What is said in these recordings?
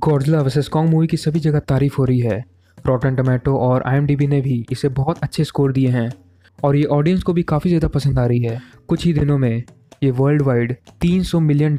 Godzilla versus Kong movie की सभी जगह तारीफ हो रही है। रॉटन टोमेटो और IMDb ने भी इसे बहुत अच्छे स्कोर दिए हैं और ये ऑडियंस को भी काफ़ी ज़्यादा पसंद आ रही है। कुछ ही दिनों में ये वर्ल्ड वाइड $300 मिलियन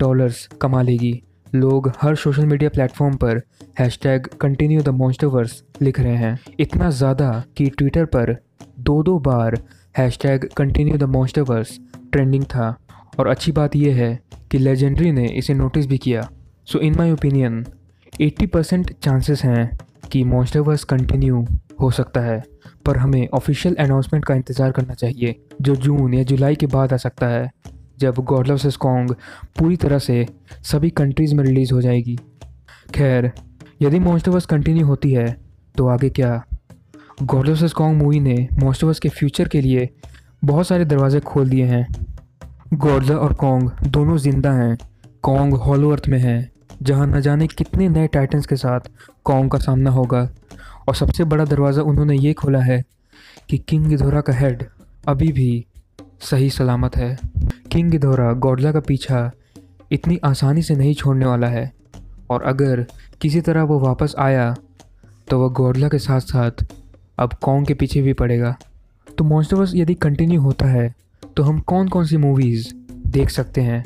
कमा लेगी। लोग हर सोशल मीडिया प्लेटफॉर्म पर #कंटिन्यू द मॉन्स्टरवर्स लिख रहे हैं। इतना ज़्यादा कि ट्विटर पर दो बार #कंटिन्यू द मॉन्स्टरवर्स ट्रेंडिंग था। और अच्छी बात यह है कि लेजेंडरी ने इसे नोटिस भी किया। सो इन माई ओपिनियन 80% चांसेस हैं कि मॉन्स्टरवर्स कंटिन्यू हो सकता है, पर हमें ऑफिशियल अनाउंसमेंट का इंतज़ार करना चाहिए जो जून या जुलाई के बाद आ सकता है, जब गॉडजिला वर्सेस कॉन्ग पूरी तरह से सभी कंट्रीज़ में रिलीज़ हो जाएगी। खैर, यदि मॉन्स्टरवर्स कंटिन्यू होती है तो आगे क्या? गॉडजिला वर्सेस कॉन्ग मूवी ने मॉन्स्टरवर्स के फ्यूचर के लिए बहुत सारे दरवाजे खोल दिए हैं। गॉडजिला और कॉन्ग दोनों जिंदा हैं। कॉन्ग हॉलो अर्थ में है, जहां न जाने कितने नए टाइटन्स के साथ कॉन्ग का सामना होगा। और सबसे बड़ा दरवाज़ा उन्होंने ये खोला है कि किंग गिधोरा का हेड अभी भी सही सलामत है। किंग गिधोरा गॉडजिला का पीछा इतनी आसानी से नहीं छोड़ने वाला है, और अगर किसी तरह वो वापस आया तो वह गॉडजिला के साथ साथ अब कॉन्ग के पीछे भी पड़ेगा। तो मॉन्स्टरवर्स यदि कंटिन्यू होता है तो हम कौन कौन सी मूवीज़ देख सकते हैं?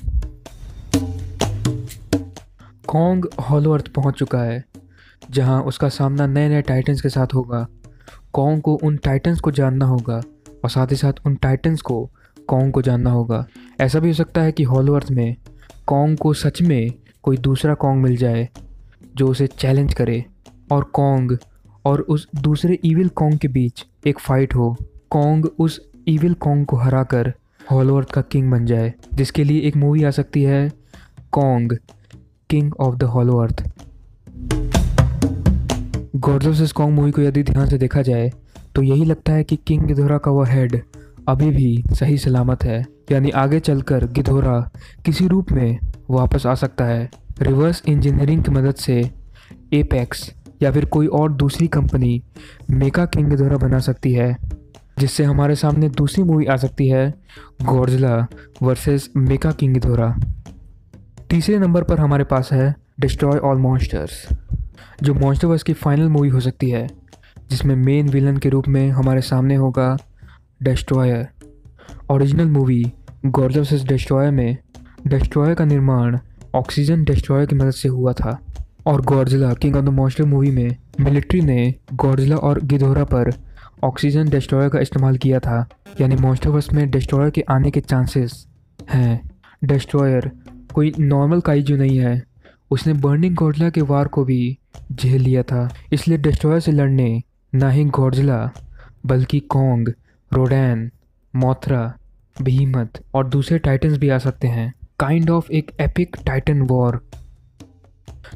कॉन्ग हॉलो अर्थ पहुंच चुका है, जहां उसका सामना नए नए टाइटन्स के साथ होगा। कॉन्ग को उन टाइटन्स को जानना होगा और साथ ही साथ उन टाइटन्स को कॉन्ग को जानना होगा। ऐसा भी हो सकता है कि हॉलो अर्थ में कॉन्ग को सच में कोई दूसरा कॉन्ग मिल जाए जो उसे चैलेंज करे, और कॉन्ग और उस दूसरे ईविल कॉन्ग के बीच एक फ़ाइट हो। कॉन्ग उस ईविल कॉन्ग को हराकर हॉलो अर्थ का किंग बन जाए, जिसके लिए एक मूवी आ सकती है, Kong king of the hollow earth. Godzilla versus Kong movie को यदि ध्यान से देखा जाए तो यही लगता है कि किंग गिधोरा का वह हेड अभी भी सही सलामत है, यानी आगे चलकर गिधोरा किसी रूप में वापस आ सकता है। रिवर्स इंजीनियरिंग की मदद से एपेक्स या फिर कोई और दूसरी कंपनी मेका किंग गिधोरा बना सकती है, जिससे हमारे सामने दूसरी मूवी आ सकती है, गॉडजिला वर्सेस मेका किंग गिधोरा। तीसरे नंबर पर हमारे पास है डिस्ट्रॉय ऑल मॉन्स्टर्स, जो मॉन्स्टरवर्स की फाइनल मूवी हो सकती है, जिसमें मेन विलन के रूप में हमारे सामने होगा destroyer. Original movie Godzilla versus destroyer में डिस्ट्रॉयर का निर्माण ऑक्सीजन डिस्ट्रॉयर की मदद से हुआ था, और Godzilla king of the monster movie में मिलिट्री ने गॉडजिला और गिधोरा पर ऑक्सीजन डिस्ट्रॉयर का इस्तेमाल किया था, यानी मॉन्स्टरवर्स में डिस्ट्रॉयर के आने के चांसेस हैं। डिस्ट्रॉयर कोई नॉर्मल काइजू नहीं है, उसने बर्निंग गॉडजिला के वार को भी झेल लिया था। इसलिए डिस्ट्रॉयर से लड़ने ना ही गॉडजिला बल्कि कॉन्ग, रोडैन, मोथरा, बीहीमथ और दूसरे टाइटन्स भी आ सकते हैं। काइंड ऑफ एक एपिक टाइटन वॉर।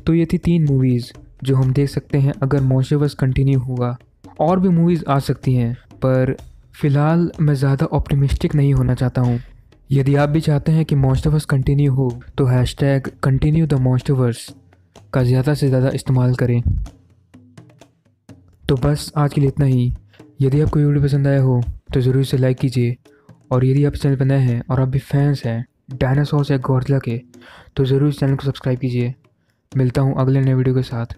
तो ये थी 3 मूवीज़ जो हम देख सकते हैं अगर मॉन्स्टरवर्स कंटिन्यू हुआ। और भी मूवीज़ आ सकती हैं, पर फ़िलहाल मैं ज़्यादा ऑप्टिमिस्टिक नहीं होना चाहता हूँ। यदि आप भी चाहते हैं कि मॉन्स्टरवर्स कंटिन्यू हो तो #कंटिन्यू द मॉन्स्टरवर्स का ज़्यादा से ज़्यादा इस्तेमाल करें। तो बस आज के लिए इतना ही। यदि आपको वीडियो पसंद आया हो तो ज़रूर इसे लाइक कीजिए, और यदि आप चैनल पर नए हैं और आप भी फैंस हैं डायनासोर्स या गॉडजिला के तो ज़रूर इस चैनल को सब्सक्राइब कीजिए। मिलता हूँ अगले नए वीडियो के साथ।